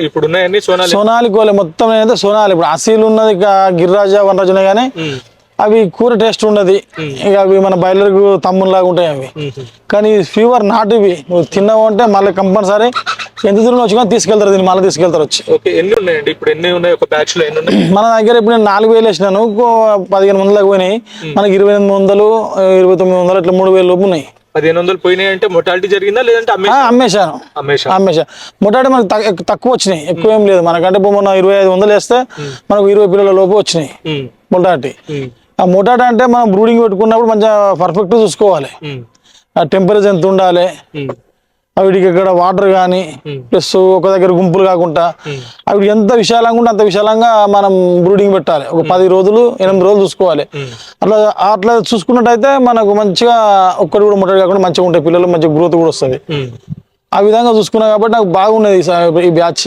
ఇప్పుడు ఉన్నాయన్నీ సోనాలి కోలే మొత్తం అయితే సోనాలి. ఇప్పుడు అసీలు ఉన్నది గిరిరాజా వనరాజు ఉన్నాయి కానీ అవి కూర టేస్ట్ ఉండదు. ఇక అవి మన బాయిలర్ తమ్ములాగా ఉంటాయి అవి. కానీ ఫీవర్ నాట్ ఇవి నువ్వు తిన్నావు అంటే మళ్ళీ కంపల్సరీ ఎంత దూరం వచ్చి తీసుకెళ్తారు, దీన్ని మళ్ళీ తీసుకెళ్తారు వచ్చి. ఎన్ని ఉన్నాయండి ఇప్పుడు? ఎన్ని ఉన్నాయి ఒక బ్యాచ్ లో? ఎన్ని ఉన్నాయి మన దగ్గర? ఇప్పుడు నేను 4000 వేసినాను, 1500 దాకా పోయినాయి. మనకి 2800, 2900 ఇట్లా 3000 లోపు ఉన్నాయి. 1500 పోయినాయి అంటే మొటాలిటీ జరిగిందా లేదంటే అమ్మేశాను? మొటాలిటీ మనకు తక్కువ వచ్చినాయి, ఎక్కువ ఏం లేదు. మనకంటే ఇప్పుడు మనం 2500 వేస్తే మనకు 20 పిల్లల లోపు వచ్చినాయి మొటాలిటీ. ఆ మొటాలిటీ అంటే మనం బ్రూడింగ్ పెట్టుకున్నప్పుడు మంచిగా పర్ఫెక్ట్ చూసుకోవాలి. ఆ టెంపరేచర్ ఎంత ఉండాలి, వీటికి ఇక్కడ వాటర్ కానీ ప్లస్ ఒక దగ్గర గుంపులు కాకుండా అవి ఎంత విశాలంగా ఉంటే అంత విశాలంగా మనం బ్రూడింగ్ పెట్టాలి. ఒక 10 రోజులు 8 రోజులు చూసుకోవాలి. అట్లా చూసుకున్నట్టయితే మనకు మంచిగా ఒక్కటి కూడా ముట్టడి కాకుండా మంచిగా ఉంటాయి పిల్లలు, మంచిగా గ్రోత్ కూడా వస్తుంది. ఆ విధంగా చూసుకున్నా కాబట్టి నాకు బాగున్నది ఈ బ్యాచ్.